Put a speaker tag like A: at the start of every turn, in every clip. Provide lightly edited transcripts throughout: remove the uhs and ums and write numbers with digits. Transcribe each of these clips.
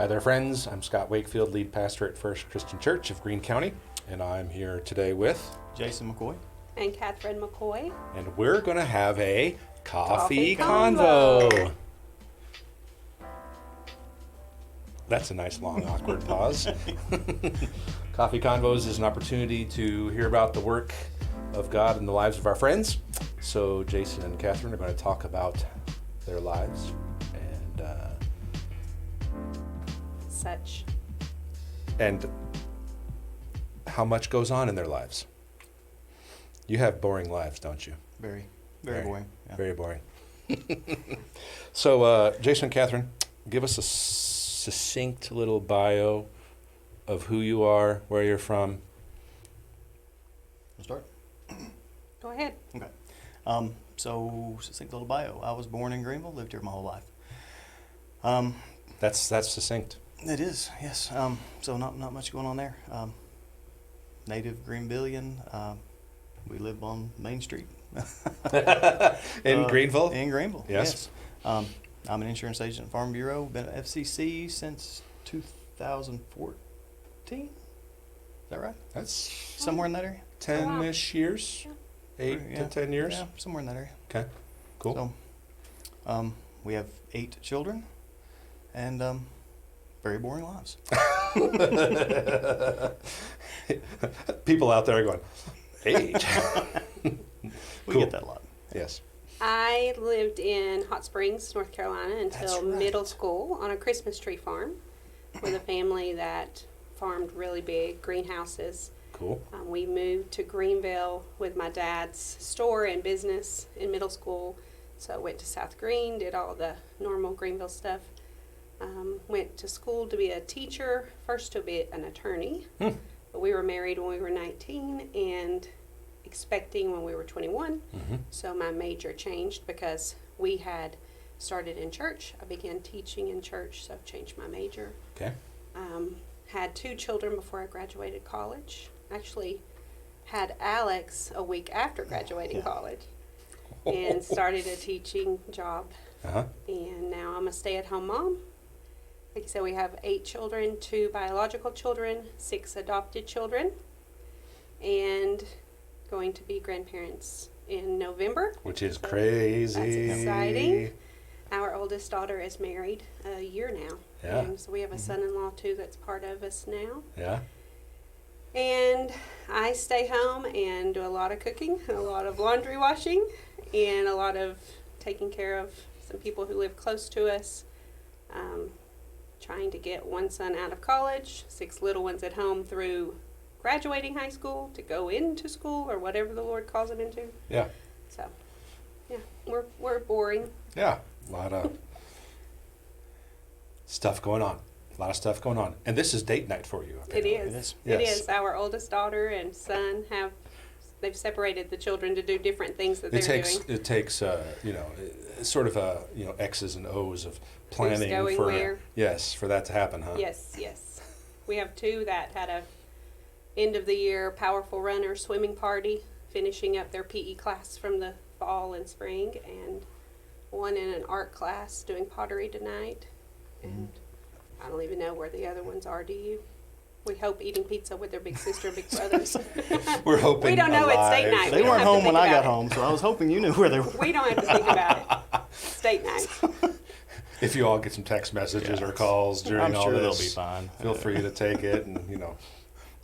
A: Hi there, friends. I'm Scott Wakefield, lead pastor at First Christian Church of Greene County, and I'm here today with
B: Jason McCoy.
C: And Catherine McCoy.
A: And we're going to have a coffee
C: Convo.
A: convo. That's a nice, long, awkward pause. Coffee Convos is an opportunity to hear about the work of God in the lives of our friends. So Jason and Catherine are going to talk about their lives and how much goes on in their lives. You have boring lives, don't you?
B: Very boring. Yeah.
A: Very boring. So, Jason and Catherine, give us a succinct little bio of who you are, where you're from.
B: We'll start.
C: Go ahead.
B: Okay. So, succinct little bio. I was born in Greenville, lived here my whole life.
A: That's succinct.
B: It is, yes. So not much going on there. Native Greenvillian. We live on Main Street.
A: In Greenville?
B: In Greenville,
A: yes.
B: I'm an insurance agent at Farm Bureau. Been at FCC since 2014. Is that right?
A: That's
B: Somewhere in that area?
A: 10-ish years? 8 to 10 years?
B: Yeah, somewhere in that area.
A: Okay, cool.
B: So, we have 8 children and very boring lives.
A: People out there are going, 8?
B: We
A: Cool.
B: get that a lot.
A: Yes.
C: I lived in Hot Springs, North Carolina
A: That's
C: until
A: right.
C: middle school on a Christmas tree farm with a family that farmed really big greenhouses.
A: Cool.
C: We moved to Greenville with my dad's store and business in middle school. So I went to South Greene, did all the normal Greenville stuff. Went to school to be a teacher, first to be an attorney. But we were married when we were 19 and expecting when we were 21.
A: Mm-hmm.
C: So my major changed because we had started in church. I began teaching in church, so I've changed my major.
A: Okay.
C: Had 2 children before I graduated college. Actually had Alex a week after graduating college and started a teaching job.
A: Uh-huh.
C: And now I'm a stay-at-home mom. Like I said, we have 8 children, 2 biological children, 6 adopted children, and going to be grandparents in November.
A: Which is
C: So
A: crazy.
C: That's exciting. Our oldest daughter is married a year now.
A: Yeah.
C: And so we have a son-in-law too that's part of us now.
A: Yeah.
C: And I stay home and do a lot of cooking, a lot of laundry washing, and a lot of taking care of some people who live close to us. Trying to get one son out of college, 6 little ones at home through graduating high school to go into school or whatever the Lord calls them into.
A: Yeah.
C: So, yeah, we're boring.
A: Yeah. A lot of stuff going on. A lot of stuff going on. And this is date night for you.
C: It is.
B: is.
C: It
A: Yes.
C: is. Our oldest daughter and son they've separated the children to do different things that they're doing.
A: It takes sort of X's and O's of planning
C: going
A: for
C: where.
A: for that to happen, huh?
C: Yes. We have 2 that had a end of the year powerful runner swimming party, finishing up their PE class from the fall and spring, and one in an art class doing pottery tonight. And I don't even know where the other ones are. Do you? We hope eating pizza with their big sister and big brothers.
A: We're hoping.
C: We don't know. It's
A: alive.
C: date night.
B: They
C: We don't
B: weren't
C: have to
B: home when
C: think
B: I got
C: about it.
B: home, so I was hoping you knew where they were.
C: We don't have to think about it. It's date night.
A: If you all get some text messages or calls during
B: I'm
A: all
B: sure
A: this,
B: they'll be fine.
A: feel free to take it and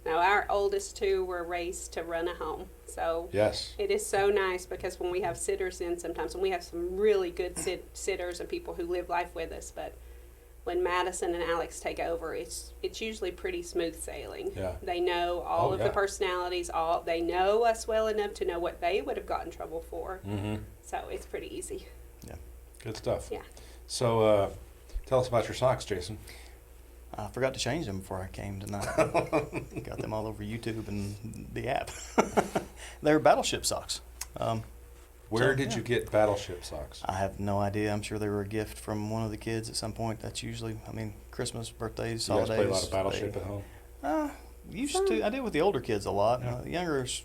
C: Now, our oldest 2 were raised to run a home. So
A: Yes.
C: it is so nice because when we have sitters in sometimes, and we have some really good sitters and people who live life with us, but when Madison and Alex take over, it's usually pretty smooth sailing.
A: Yeah.
C: They know all of
A: yeah.
C: the personalities. They know us well enough to know what they would have got in trouble for.
A: Mm-hmm.
C: So it's pretty easy.
A: Good stuff.
C: Yeah.
A: So tell us about your socks, Jason.
B: I forgot to change them before I came tonight. Got them all over YouTube and the app. They're Battleship socks.
A: Where did you get Battleship socks?
B: I have no idea. I'm sure they were a gift from one of the kids at some point. That's usually, Christmas, birthdays,
A: You guys
B: holidays.
A: play a lot of Battleship at home?
B: Used to. I did with the older kids a lot. The youngers,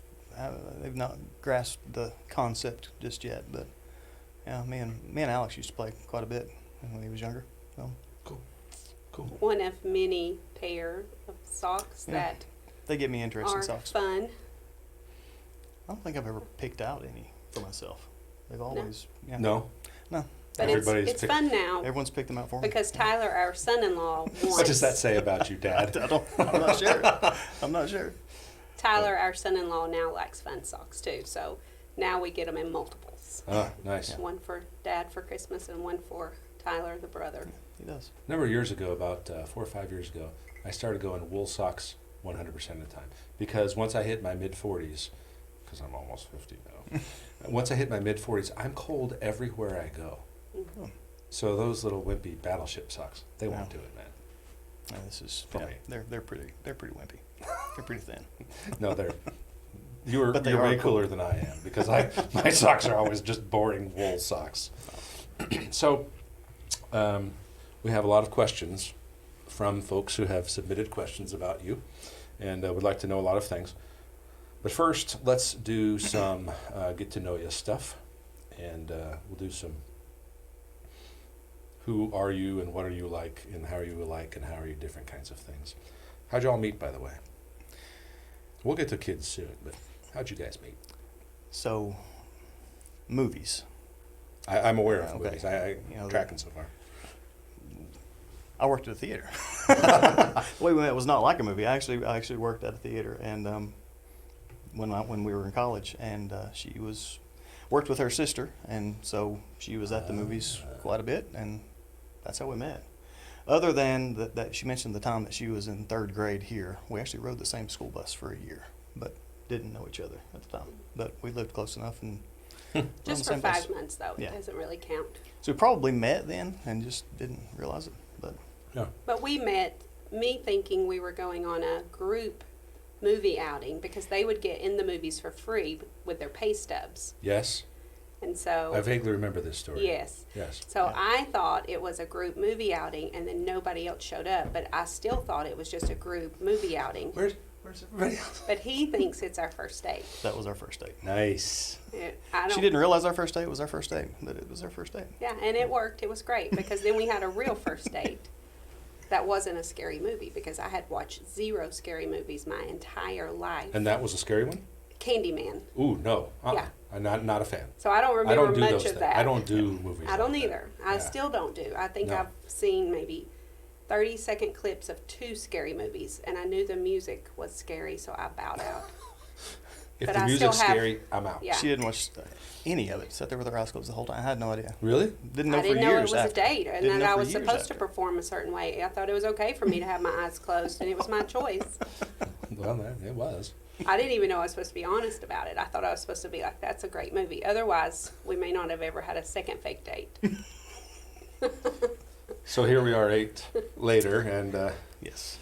B: they've not grasped the concept just yet. But yeah, me and Alex used to play quite a bit when he was younger. So.
A: Cool. Cool.
C: one of many pair of socks
B: Yeah.
C: that
B: They get me interesting
C: are
B: socks.
C: fun.
B: I don't think I've ever picked out any for myself. They've always, yeah.
A: No?
B: No.
C: But
A: Everybody's
C: it's
A: pick-
C: fun now
B: Everyone's picked them out for me.
C: because Tyler, our son-in-law, wants
A: What does that say about you, Dad?
B: I'm not sure. I'm not sure.
C: Tyler, our son-in-law, now likes fun socks too. So now we get them in multiples.
A: Ah, nice.
C: One for Dad for Christmas and one for Tyler, the brother.
B: He does.
A: A number of years ago, about 4 or 5 years ago, I started going wool socks 100% of the time. Because once I hit my mid-40s, because I'm almost 50 now, once I hit my mid-40s, I'm cold everywhere I go.
C: Mhm.
A: So those little wimpy battleship socks, they won't
B: Yeah.
A: do it, man.
B: No, this is
A: For
B: yeah,
A: me.
B: they're pretty wimpy. They're pretty thin.
A: No, you're
B: But they
A: way
B: are cool.
A: cooler than I am because my socks are always just boring wool socks. So we have a lot of questions from folks who have submitted questions about you and would like to know a lot of things. But first, let's do some get to know you stuff, and we'll do some who are you and what are you like and how are you alike and how are you different kinds of things. How'd you all meet, by the way? We'll get to kids soon, but how'd you guys meet?
B: So, movies.
A: I'm aware of
B: Okay.
A: movies. I
B: You know,
A: tracking so far.
B: I worked at a theater. The way we met was not like a movie. I actually worked at a theater, and when we were in college, and she worked with her sister, and so she was at the movies quite a bit, and that's how we met. Other than that she mentioned the time that she was in 3rd grade here. We actually rode the same school bus for a year, but didn't know each other at the time. But we lived close enough, and we're on the
C: Just for
B: same bus.
C: 5 months, though.
B: Yeah.
C: It doesn't really count.
B: So we probably met then and just didn't realize it. But
A: Yeah.
C: But we met, me thinking we were going on a group movie outing because they would get in the movies for free with their pay stubs.
A: Yes,
C: And so,
A: I vaguely remember this story.
C: yes.
A: Yes.
C: So
B: Yeah.
C: I thought it was a group movie outing and then nobody else showed up, but I still thought it was just a group movie outing.
A: Where's everybody else?
C: But he thinks it's our first date.
B: that was our first date.
A: Nice.
C: I don't,
B: She didn't realize our first date was our first date, but it was our first date.
C: Yeah, and it worked. It was great because then we had a real first date. That wasn't a scary movie because I had watched 0 scary movies my entire life.
A: And that was a scary one?
C: Candyman.
A: Ooh, no.
C: Yeah.
A: I'm not a fan.
C: So I don't remember
A: I don't do
C: much
A: those
C: of
A: things.
C: that.
A: I don't do movies.
C: I don't
A: like that.
C: either. I
A: Yeah.
C: still don't do. I think
A: No.
C: I've seen maybe 30-second clips of 2 scary movies, and I knew the music was scary, so I bowed out.
A: If
C: But
A: the
C: I
A: music's
C: still have-
A: scary, I'm out.
C: Yeah.
B: She didn't watch any of it. Sat there with her eyes closed the whole time. I had no idea.
A: Really?
B: Didn't know
C: I
B: for
C: didn't know it
B: years
C: was a
B: after.
C: date, and
B: Didn't
C: that
B: know
C: I
B: for
C: was
B: years
C: supposed to
B: after.
C: perform a certain way. I thought it was okay for me to have my eyes closed, and it was my choice.
A: Well, it was.
C: I didn't even know I was supposed to be honest about it. I thought I was supposed to be like, "That's a great movie." Otherwise, we may not have ever had a second fake date.
A: So here we are 8 later, and
B: Yes.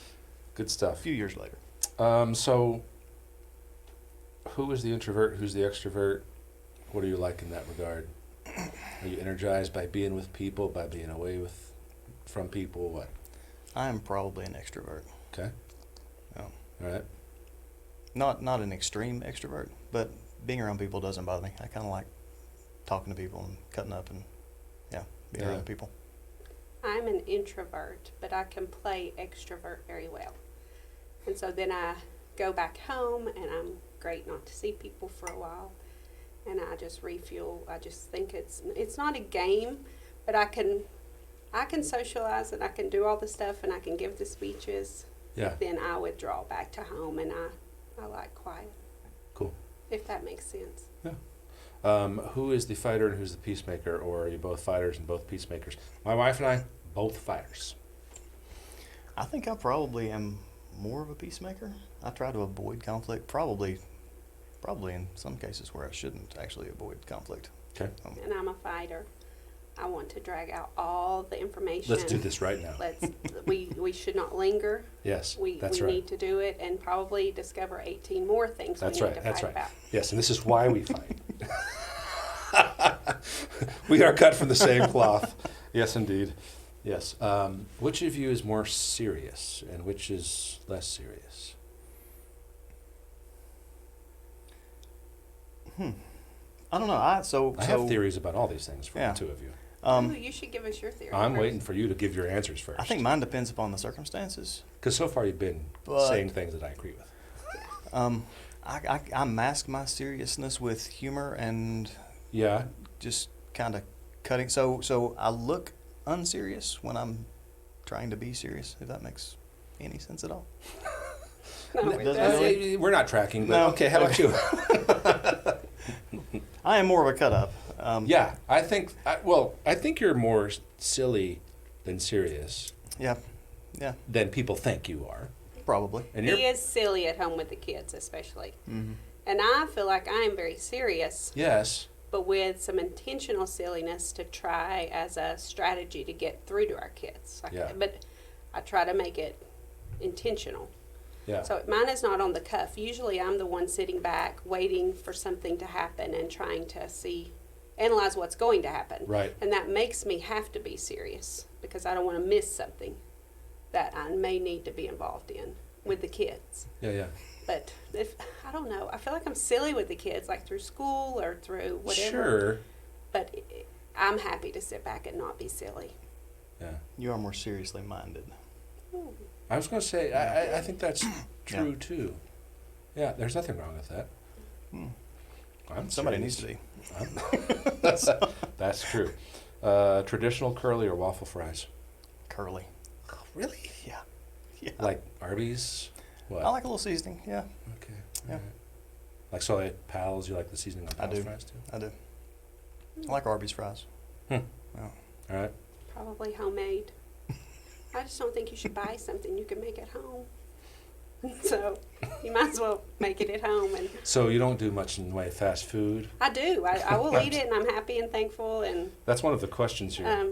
A: good
B: A
A: stuff.
B: few years later.
A: So who is the introvert? Who's the extrovert? What are you like in that regard? Are you energized by being with people, by being away from people? What?
B: I am probably an extrovert.
A: Okay.
B: Oh.
A: All right.
B: Not an extreme extrovert, but being around people doesn't bother me. I kind of like talking to people and cutting up and, being
A: Yeah.
B: around people.
C: I'm an introvert, but I can play extrovert very well. And so then I go back home, and I'm great not to see people for a while, and I just refuel. I just think it's not a game, but I can socialize, and I can do all the stuff, and I can give the speeches.
A: Yeah.
C: Then I withdraw back to home, and I like quiet,
A: Cool.
C: if that makes sense.
A: Who is the fighter and who's the peacemaker, or are you both fighters and both peacemakers? My wife and I, both fighters.
B: I think I probably am more of a peacemaker. I try to avoid conflict, probably in some cases where I shouldn't actually avoid conflict.
A: Okay.
C: And I'm a fighter. I want to drag out all the information.
A: Let's do this right now.
C: We should not linger.
A: Yes,
C: We
A: that's right.
C: need to do it and probably discover 18 more things
A: That's
C: we
A: right.
C: need to
A: That's
C: fight
A: right.
C: about.
A: Yes, and this is why we fight. We are cut from the same cloth. Yes, indeed. Yes. Which of you is more serious, and which is less serious?
B: I don't know. I
A: have theories about all these things for
B: Yeah.
A: the two of you.
C: Ooh, you should give us your theory.
A: I'm
C: first.
A: waiting for you to give your answers first.
B: I think mine depends upon the circumstances.
A: Because so far you've been
B: But-
A: saying things that I agree with.
B: I mask my seriousness with humor and
A: Yeah.
B: just kind of cutting. So I look unserious when I'm trying to be serious, if that makes any sense at all.
C: No, it
B: Does
C: doesn't.
B: really?
A: We're not tracking, but
B: No.
A: okay, how about you?
B: I am more of a cut up.
A: Yeah, I think you're more silly than serious
B: Yeah.
A: than people think you are.
B: Probably.
A: And
C: He is silly at home with the kids, especially.
B: Mm-hmm.
C: And I feel like I am very serious,
A: yes.
C: but with some intentional silliness to try as a strategy to get through to our kids.
A: Yeah.
C: But I try to make it intentional.
A: Yeah.
C: So mine is not on the cuff. Usually I'm the one sitting back, waiting for something to happen and trying to analyze what's going to happen.
A: Right.
C: And that makes me have to be serious because I don't want to miss something that I may need to be involved in with the kids.
A: Yeah.
C: But I don't know, I feel like I'm silly with the kids, like through school or through whatever.
A: Sure.
C: But I'm happy to sit back and not be silly.
A: Yeah.
B: You are more seriously minded.
C: Ooh.
A: I was going to say, I think that's true too. Yeah, there's nothing wrong with that.
B: Somebody
A: serious.
B: needs to be.
A: That's true. Traditional curly or waffle fries?
B: Curly.
A: Really?
B: Yeah.
A: Like Arby's? What?
B: I like a little seasoning. Yeah,
A: Okay.
B: Yeah.
A: Alright. Like so at Pal's, you like the seasoning on
B: I
A: Pal's
B: do.
A: fries too?
B: I do. I like Arby's fries.
A: Hmm.
B: Yeah.
A: All right.
C: Probably homemade. I just don't think you should buy something you can make at home. So you might as well make it at home. And
A: So you don't do much in the way of fast food?
C: I do. I will eat it, and I'm happy and thankful. And
A: That's one of the questions here.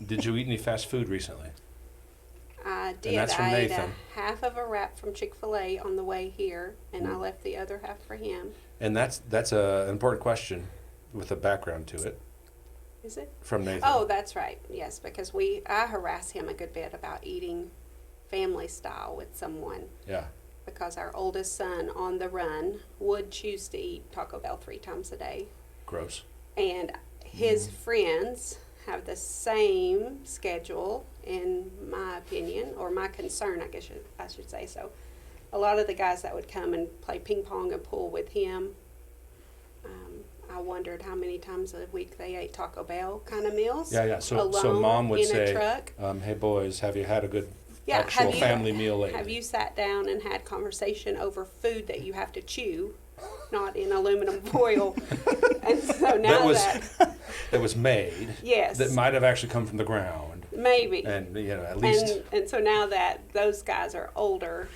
A: Did you eat any fast food recently?
C: I did.
A: that's from
C: I ate
A: Nathan.
C: half of a wrap from Chick-fil-A on the way here, and I left the other half for him.
A: And that's an important question with a background to it
C: Is it?
A: from Nathan.
C: Oh, that's right. Yes, because I harass him a good bit about eating family style with someone
A: Yeah.
C: because our oldest son on the run would choose to eat Taco Bell 3 times a day.
A: Gross.
C: And his friends have the same schedule, in my opinion, or my concern, I guess I should say. So a lot of the guys that would come and play ping pong and pool with him, I wondered how many times a week they ate Taco Bell kind of meals.
A: Yeah. So
C: alone
A: mom would
C: in
A: say,
C: a truck.
A: "Hey boys, have you had a good
C: Yeah,
A: actual family meal lately?"
C: Have you sat down and had conversation over food that you have to chew, not in aluminum foil? And so now
A: that was made.
C: Yes.
A: That might have actually come from the ground.
C: maybe.
A: And at least
C: And so now that those guys are older,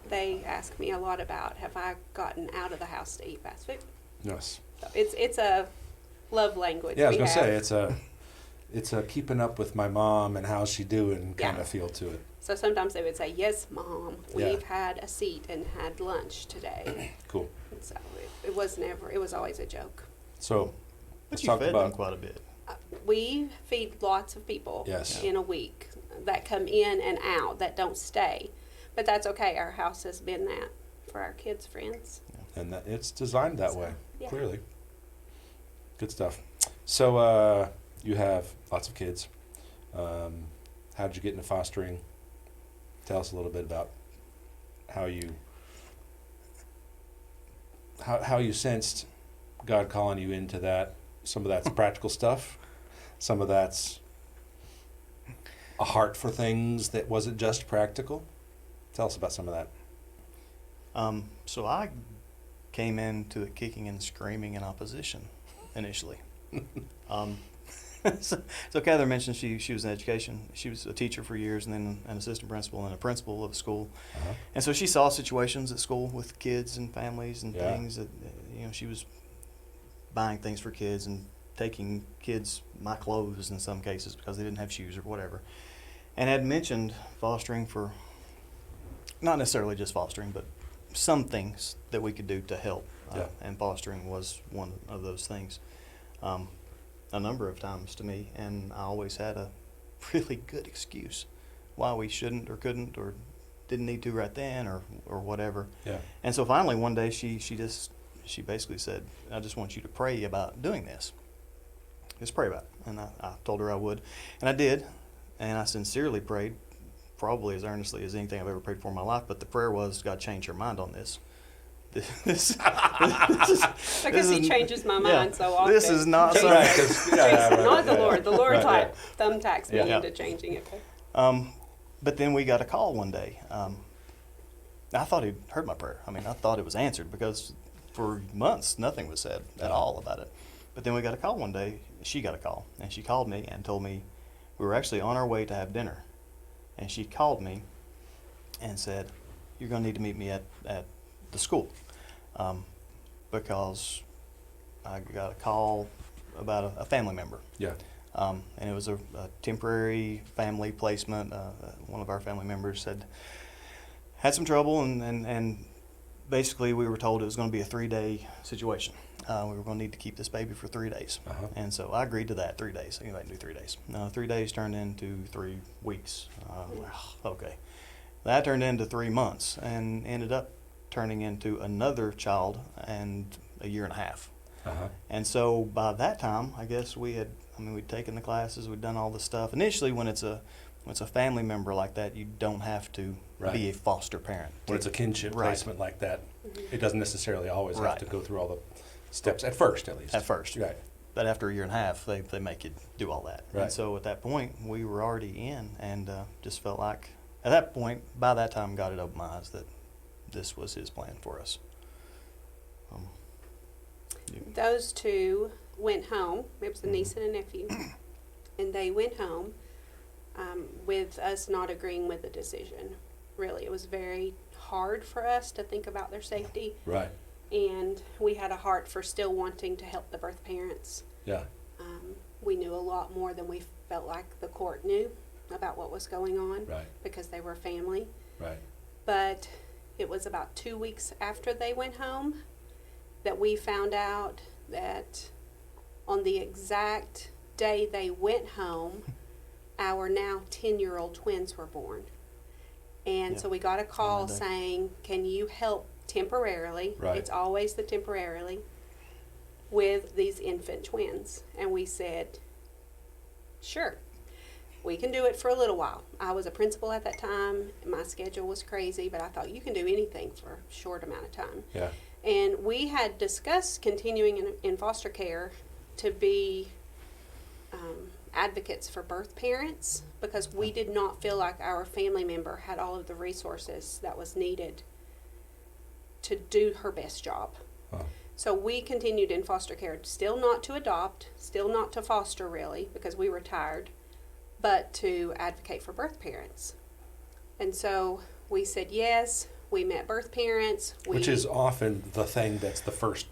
C: they ask me a lot about, have I gotten out of the house to eat fast food?
A: yes.
C: So it's a love language.
A: Yeah, I was
C: we
A: gonna
C: have.
A: say it's a keeping up with my mom and how's she doing kind
C: Yeah.
A: of feel to it.
C: So sometimes they would say, "Yes, Mom,
A: Yeah.
C: we've had a seat and had lunch today."
A: Cool.
C: And so it was never. It was always a joke.
A: So
B: But
A: let's
B: you
A: talk
B: fed them
A: about
B: quite a bit.
C: We feed lots of people
A: Yes.
C: in a week that come in and out that don't stay, but that's okay. Our house has been that for our kids' friends.
A: and that it's designed that way.
C: Yeah.
A: Clearly. Good stuff. So you have lots of kids. How did you get into fostering? Tell us a little bit about how you sensed God calling you into that. Some of that's practical stuff. Some of that's a heart for things that wasn't just practical. Tell us about some of that.
B: So I came into it kicking and screaming in opposition initially. So Catherine mentioned she was in education. She was a teacher for years and then an assistant principal and a principal of a school.
A: Uh-huh.
B: And so she saw situations at school with kids and families and
A: Yeah.
B: things that, she was buying things for kids and taking kids my clothes in some cases because they didn't have shoes or whatever. And had mentioned fostering for, not necessarily just fostering, but some things that we could do to help.
A: Yeah.
B: And fostering was one of those things. A number of times to me, and I always had a really good excuse why we shouldn't or couldn't or didn't need to right then or whatever.
A: Yeah.
B: And so finally one day she basically said, "I just want you to pray about doing this. Just pray about it." And I told her I would, and I did, and I sincerely prayed, probably as earnestly as anything I've ever prayed for in my life. But the prayer was, God, change your mind on this. This
C: Because he changes my mind so often.
B: This is not something.
A: Right,
C: Not the Lord. The Lord's
A: Right,
C: like thumbtacks me
B: Yeah.
C: into changing it.
B: But then we got a call one day. I thought he'd heard my prayer. I mean, I thought it was answered because for months nothing was said at all about it. But then we got a call one day. She got a call, and she called me and told me we were actually on our way to have dinner. And she called me and said, "You're going to need to meet me at the school because I got a call about a family member."
A: Yeah.
B: And it was a temporary family placement. One of our family members had some trouble, and basically we were told it was going to be a 3-day situation. We were going to need to keep this baby for 3 days.
A: Uh-huh.
B: And so I agreed to that, 3 days. Anybody can do 3 days. 3 days turned into 3 weeks. Okay. That turned into 3 months and ended up turning into another child and a year and a half.
A: Uh-huh.
B: And so by that time, I guess we'd taken the classes, we'd done all the stuff. Initially, when it's a family member like that, you don't have to
A: Right.
B: be a foster parent.
A: When it's a kinship
B: Right.
A: placement like that, it doesn't necessarily always have
B: Right.
A: to go through all the steps, at first at least.
B: At first.
A: Right.
B: But after a year and a half, they make you do all that.
A: Right.
B: And so at that point, we were already in, and just felt like, at that point, by that time, God had opened my eyes that this was His plan for us.
C: Those two went home. It was a niece and a nephew. And they went home with us not agreeing with the decision. Really, it was very hard for us to think about their safety.
A: Right.
C: And we had a heart for still wanting to help the birth parents.
A: Yeah.
C: We knew a lot more than we felt like the court knew about what was going on.
A: Right.
C: Because they were family.
A: Right.
C: But it was about 2 weeks after they went home that we found out that on the exact day they went home, our now 10-year-old twins were born. And so we got a call saying, "Can you help temporarily?"
A: Right.
C: It's always the temporarily, with these infant twins. And we said, sure, we can do it for a little while. I was a principal at that time. My schedule was crazy, but I thought you can do anything for a short amount of time.
A: Yeah.
C: And we had discussed continuing in foster care to be advocates for birth parents, because we did not feel like our family member had all of the resources that was needed to do her best job.
A: Oh.
C: So we continued in foster care, still not to adopt, still not to foster really, because we were tired, but to advocate for birth parents. And so we said yes. We met birth parents.
A: Which is often the thing that's the first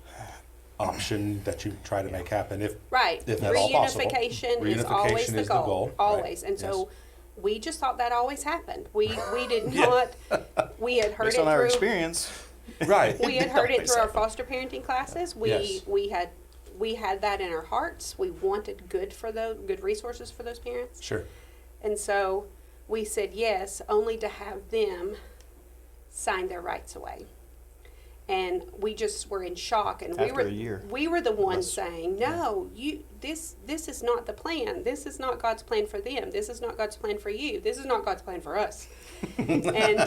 A: option that you try to make happen, if
C: right.
A: if at all possible.
C: Reunification is always the goal. Always.
A: Right.
C: And so
A: Yes.
C: we just thought that always happened. We did not, we had heard
B: Based
C: it
B: on our
C: through,
B: experience.
A: Right.
C: we had heard it
B: always
C: through our
B: happen.
C: foster parenting classes.
A: Yes.
C: We had that in our hearts. We wanted good resources for those parents.
A: Sure.
C: And so we said yes, only to have them sign their rights away. And we just were in shock, and
B: After a year.
C: we were the ones
B: Yes.
C: saying, "No, this is not the plan. This is not God's plan for them. This is not God's plan for you. This is not God's plan for us." And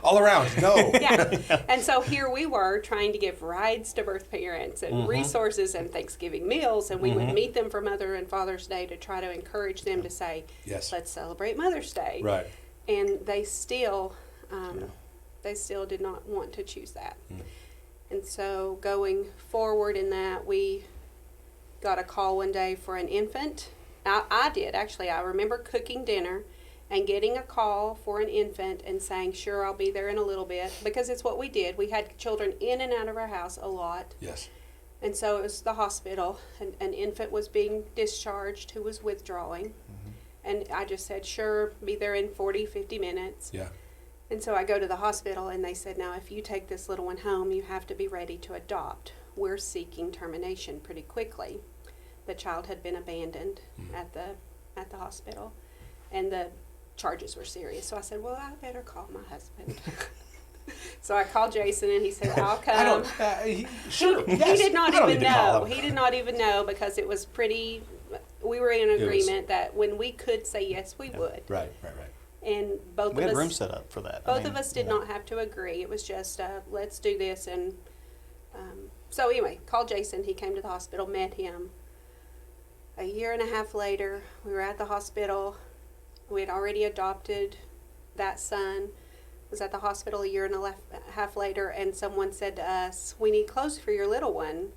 A: All around, no.
C: yeah, and so here we were trying to give rides to birth parents and resources and Thanksgiving meals, and we would meet them for Mother and Father's Day to try to encourage them to say,
A: Yes.
C: "Let's celebrate Mother's Day."
A: Right.
C: And they still did not want to choose that. And so going forward in that, we got a call one day for an infant. I did, actually. I remember cooking dinner and getting a call for an infant and saying, "Sure, I'll be there in a little bit," because it's what we did. We had children in and out of our house a lot.
A: Yes.
C: And so it was the hospital. An infant was being discharged who was withdrawing. And I just said, "Sure, be there in 40, 50 minutes.
A: Yeah.
C: And so I go to the hospital, and they said, "Now, if you take this little one home, you have to be ready to adopt. We're seeking termination pretty quickly." The child had been abandoned at the hospital, and the charges were serious. So I said, "Well, I better call my husband." So I called Jason, and he said, "I'll come."
A: I don't. Sure.
C: He
A: yes.
C: did not
A: I don't
C: even
A: need to call
C: know.
A: him.
C: He did not even know, because it was pretty. we were in
A: was-
C: agreement that when we could say yes, we would.
A: Right.
C: And both
B: We
C: of
B: had
C: us
B: room set up for that.
C: both of us did not have to agree. It was just, let's do this. And so anyway, called Jason. He came to the hospital, met him. A year and a half later, we were at the hospital. We had already adopted that son. Was at the hospital a year and a half later, and someone said to us, "We need clothes for your little one.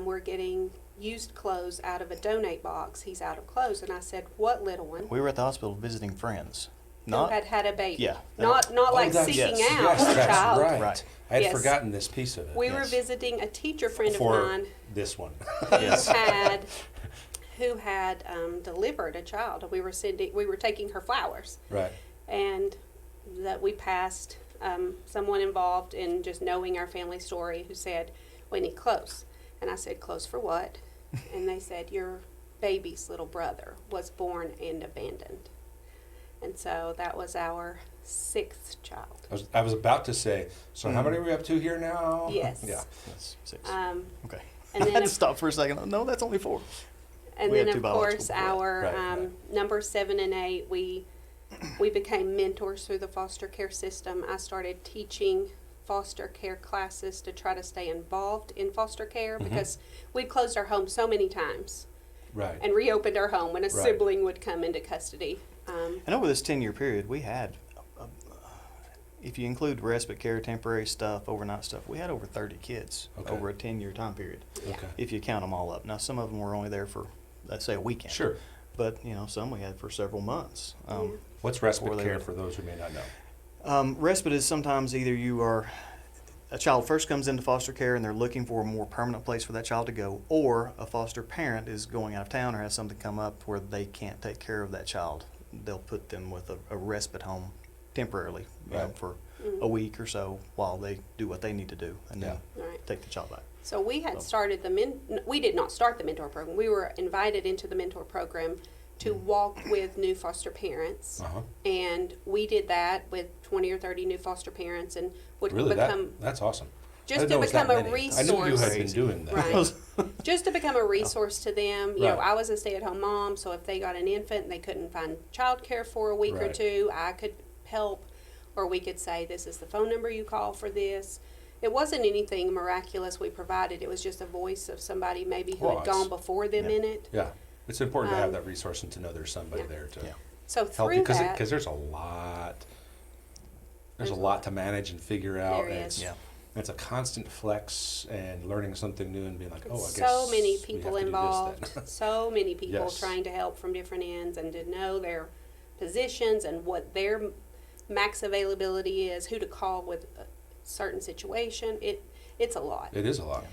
C: We're getting used clothes out of a donate box. He's out of clothes." And I said, "What little one?"
B: We were at the hospital visiting friends.
C: Who
B: Not
C: had had a baby.
B: Yeah.
C: Not like
A: that's-
C: seeking
B: yes.
C: out
A: Yes,
C: a
A: that's
C: child.
A: right.
B: Right.
A: I had
C: Yes.
A: forgotten this piece of it.
C: We were
B: Yes.
C: visiting a teacher friend
A: For
C: of mine
A: this one.
B: Yes.
C: who had delivered a child. We were taking her flowers,
A: Right.
C: and that we passed someone involved in just knowing our family story who said, "We need clothes." And I said, "Clothes for what?" And they said, "Your baby's little brother was born and abandoned." And so that was our 6th child.
A: I was about to say, so how many are we up to here now?
C: Yes.
A: Yeah.
B: That's 6. Okay.
C: And
B: I
C: then
B: had to
C: of-
B: stop for a second. No, that's only 4.
C: And
B: We
C: then,
B: had two
C: of
B: biological
C: course,
B: before that.
C: our
A: Right.
C: number 7 and 8, we became mentors through the foster care system. I started teaching foster care classes to try to stay involved in foster care because we'd closed our home so many times
A: Right.
C: and reopened our home when a
A: Right.
C: sibling would come into custody.
B: And over this 10-year period, we had, if you include respite care, temporary stuff, overnight stuff, we had over 30 kids
A: Okay.
B: over a 10-year time period,
A: Okay.
B: if you count them all up. Now, some of them were only there for, let's say, a weekend.
A: Sure.
B: But, some we had for several months.
A: What's respite
B: Or they
A: care
B: were-
A: for those who may not know?
B: Respite is sometimes either a child first comes into foster care and they're looking for a more permanent place for that child to go, or a foster parent is going out of town or has something come up where they can't take care of that child. They'll put them with a respite home temporarily,
A: Right.
B: for a week or so while they do what they need to do, and then
C: Right.
B: take the child back.
C: So we had
B: So-
C: started we did not start the mentor program. We were invited into the mentor program to walk with new foster parents.
A: Uh-huh.
C: And we did that with 20 or 30 new foster parents and would
A: Really?
C: become,
A: That's awesome.
C: just
A: I didn't
C: to
A: know it was that
C: become a
A: many.
C: resource.
A: I knew you had been doing that.
C: Right. Just to become a resource to them. You know,
A: Right.
C: I was a stay-at-home mom, so if they got an infant and they couldn't find childcare for a week or
A: Right.
C: two, I could help. Or we could say, this is the phone number you call for this. It wasn't anything miraculous we provided. It was just a voice of somebody maybe who
A: Well,
C: had
A: it's-
C: gone before them
B: yeah.
C: in it.
A: Yeah. It's important to have that resource and to know there's somebody
C: yeah.
A: there to
B: Yeah.
C: So
A: help
C: through
A: you.
C: that,
A: Because there's a lot. There's a
C: There's a
A: lot
C: lot.
A: to manage and figure out.
C: There
A: and
C: is.
B: Yeah.
A: It's a constant flex and learning something new and being like, oh, I guess
C: so many
A: we have
C: people
A: to do this
C: involved,
A: then.
C: so many people
A: Yes.
C: trying to help from different ends and to know their positions and what their max availability is, who to call with a certain situation. It's a lot.
A: It is a lot.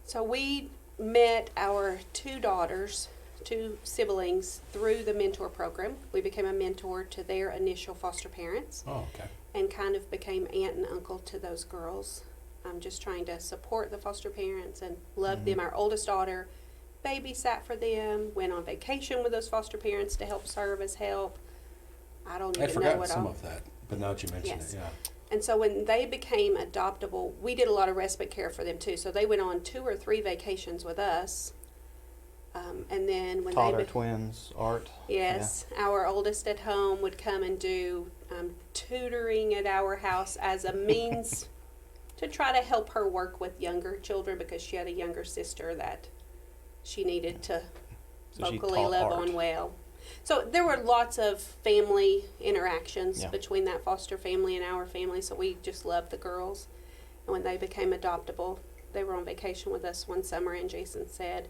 C: So we met our 2 daughters, 2 siblings through the mentor program. We became a mentor to their initial foster parents
A: Oh, okay.
C: and kind of became aunt and uncle to those girls. I'm just trying to support the foster parents and love them. Our oldest daughter babysat for them, went on vacation with those foster parents to help serve as help. I don't
A: I'd
C: even know
A: forgotten
C: what
A: some
C: all.
A: of that, but now that you mention
C: Yes.
A: it, yeah.
C: And so when they became adoptable, we did a lot of respite care for them too. So they went on 2 or 3 vacations with us. And then when
B: Taught
C: they
B: our twins art.
C: yes, our oldest at home would come and do tutoring at our house as a means to try to help her work with younger children because she had a younger sister that she needed to
B: So she
C: vocally
B: taught
C: love
B: art.
C: on well. So there were lots of family interactions
B: Yeah.
C: between that foster family and our family, so we just loved the girls. And when they became adoptable, they were on vacation with us one summer, and Jason said,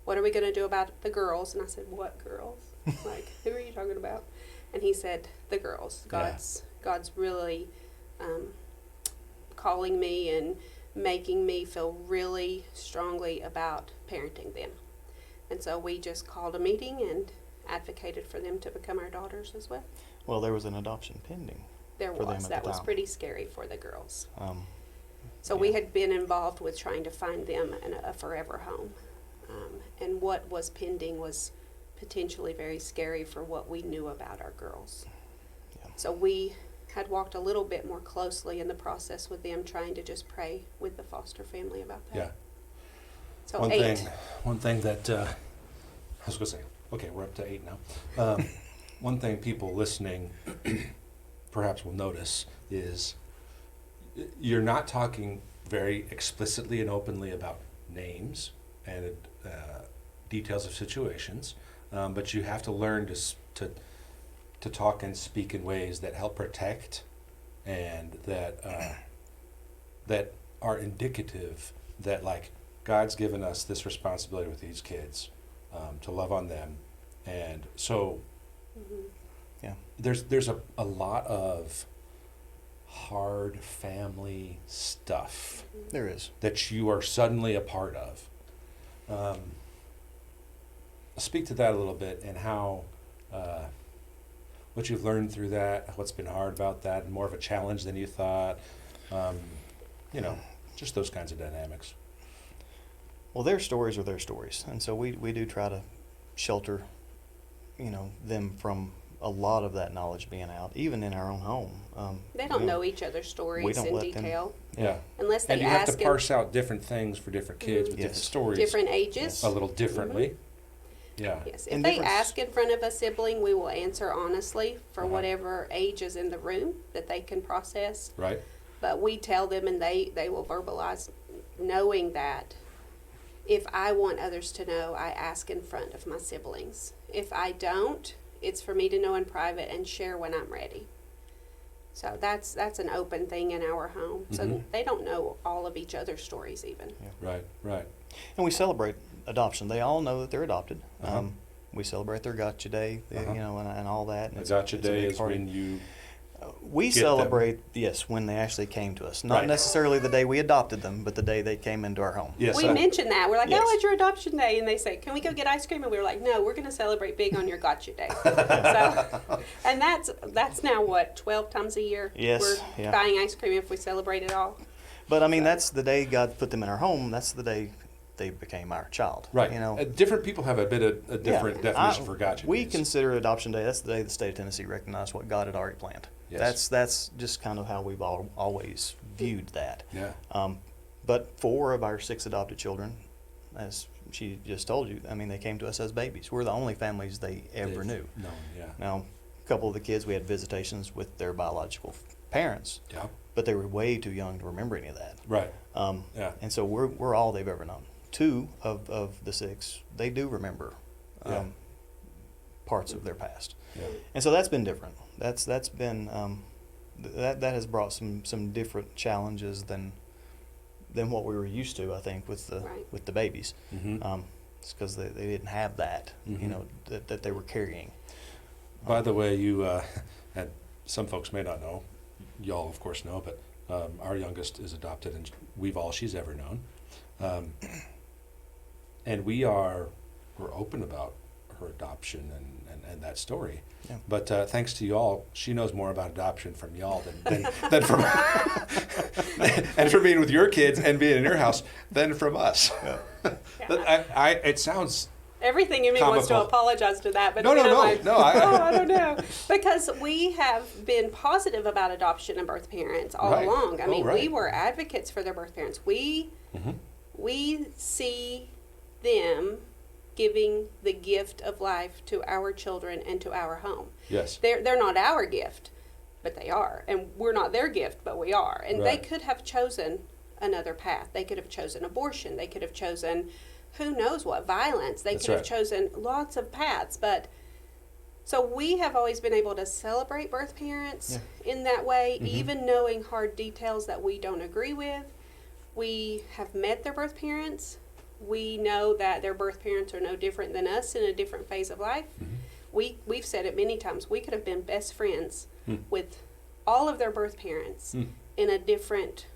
C: "What are we going to do about the girls?" And I said, "What girls? Like, who are you talking about?" And he said, "The girls.
A: Yeah.
C: God's really calling me and making me feel really strongly about parenting them." And so we just called a meeting and advocated for them to become our daughters as well.
B: Well, there was an adoption pending.
C: There
B: For them
C: was.
B: at
C: That
B: the
C: was
B: time.
C: pretty scary for the girls. So
B: Yeah.
C: we had been involved with trying to find them a forever home. And what was pending was potentially very scary for what we knew about our girls.
B: Yeah.
C: So we had walked a little bit more closely in the process with them, trying to just pray with the foster family about that.
A: Yeah.
C: So
A: One
C: 8.
A: thing that was going to say, okay, we're up to 8 now. One thing people listening perhaps will notice is you're not talking very explicitly and openly about names and details of situations, but you have to learn to talk and speak in ways that help protect and that are indicative that, like, God's given us this responsibility with these kids, to love on them. And so
B: Yeah.
A: there's a lot of hard family stuff
B: There is.
A: that you are suddenly a part of. Speak to that a little bit, and how what you've learned through that, what's been hard about that, and more of a challenge than you thought. Just those kinds of dynamics.
B: Well, their stories are their stories, and so we do try to shelter, them from a lot of that knowledge being out, even in our own home.
C: They don't know each other's stories
B: don't
C: in
B: let them-
C: detail.
A: Yeah.
C: Unless they
A: And you have
C: ask
A: to parse out different things for different kids with
B: Yes.
A: different stories
C: different ages.
A: a little differently. Yeah.
C: Yes, if
B: And
C: they
B: difference-
C: ask in front of a sibling, we will answer honestly for
A: Uh-huh.
C: whatever age is in the room that they can process.
A: Right?
C: But we tell them, and they will verbalize, knowing that if I want others to know, I ask in front of my siblings. If I don't, it's for me to know in private and share when I'm ready. So that's an open thing in our home. So
A: Mhm.
C: they don't know all of each other's stories even.
A: Right. Right.
B: And we celebrate adoption. They all know that they're adopted.
A: Uh-huh.
B: We celebrate their gotcha day,
A: Uh-huh.
B: and all that. And
A: The
B: it's
A: gotcha
B: it's a
A: day
B: big
A: is
B: party.
A: when you
B: We
A: get them.
B: celebrate, yes, when they actually came to us. Not
A: Right.
B: necessarily the day we adopted them, but the day they came into our home.
A: yes.
C: We mentioned that. We're like,
B: Yes.
C: oh, it's your adoption day. And they say, can we go get ice cream? And we were like, no, we're going to celebrate big on your gotcha day. So, and that's now, what, 12 times a year?
B: Yes,
C: We're
B: yeah.
C: buying ice cream if we celebrate it all.
B: But I mean, that's the day God put them in our home. That's the day they became our child.
A: Right.
B: You know.
A: Different people have a bit of a different
B: Yeah.
A: definition for gotcha
B: We
A: days.
B: consider adoption day. That's the day the state of Tennessee recognized what God had already planned.
A: Yes.
B: That's just kind of how we've always viewed that.
A: Yeah.
B: But 4 of our 6 adopted children, as she just told you, I mean, they came to us as babies. We're the only families they ever knew.
A: No. Yeah.
B: Now, a couple of the kids, we had visitations with their biological parents,
A: Yeah.
B: but they were way too young to remember any of that.
A: Right.
B: Um,
A: Yeah.
B: And so we're all they've ever known. 2 of the 6, they do remember
A: Yeah.
B: parts of their past,
A: Yeah.
B: and so that's been different. That's been that has brought some different challenges than what we were used to. I think with the babies,
A: Mm-hmm.
B: it's because they didn't have that,
A: Mhm.
B: that they were carrying.
A: By the way, you and some folks may not know, y'all of course know, but our youngest is adopted, and we've all she's ever known, and we're open about her adoption and that story.
B: Yeah.
A: But thanks to y'all, she knows more about adoption from y'all than from and from being with your kids and being in your house than from us.
B: Yeah.
A: But it sounds.
C: Everything in me wants to
A: Comical.
C: apologize to that, but
A: No,
C: then
A: no,
C: I'm
A: no,
C: like,
A: no,
C: I don't know. Because we have been positive about adoption and birth parents all
A: Right.
C: along. I mean,
A: right.
C: we were advocates for their birth parents. We see them giving the gift of life to our children and to our home.
A: Yes.
C: They're not our gift, but they are. And we're not their gift, but we are. And
A: Right.
C: they could have chosen another path. They could have chosen abortion. They could have chosen who knows what, violence. They
A: That's
C: could have
A: right.
C: chosen lots of paths. But so we have always been able to celebrate birth parents in that way,
A: Mhm.
C: even knowing hard details that we don't agree with. We have met their birth parents. We know that their birth parents are no different than us in a different phase of life.
A: Mhm.
C: We've said it many times. We could have been best friends
A: Hmm.
C: with all of their birth parents
A: Hmm.
C: in a different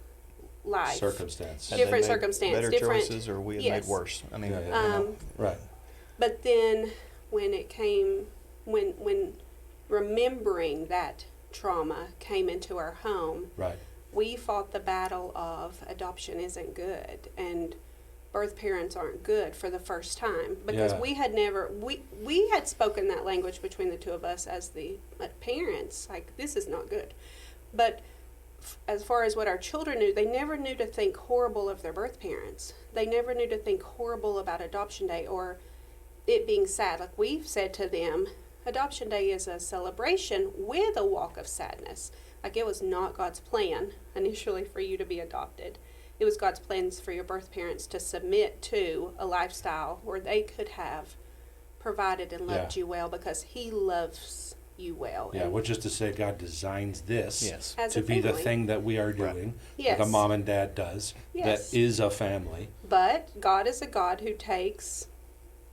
C: life.
A: Circumstance.
B: Had
C: Different
B: they made
C: circumstance,
B: better
C: different-
B: choices, or we had
C: yes.
B: made worse. I mean,
A: Yeah,
B: you
A: yeah.
B: know.
A: Right.
C: But then when it came, when remembering that trauma came into our home,
A: Right.
C: we fought the battle of adoption isn't good and birth parents aren't good for the first time, because
A: Yeah.
C: we had never we had spoken that language between the two of us as the parents, like, this is not good. But as far as what our children knew, they never knew to think horrible of their birth parents. They never knew to think horrible about adoption day or it being sad, like we've said to them, Adoption Day is a celebration with a walk of sadness. Like it was not God's plan initially for you to be adopted. It was God's plans for your birth parents to submit to a lifestyle where they could have provided and loved you well because He loves you well.
A: Yeah, which is to say God designs this
B: Yes.
C: As
A: to
C: a
A: be the
C: family.
A: thing that we are doing,
C: Yes.
A: like a mom and dad does,
C: Yes.
A: that is a family.
C: But God is a God who takes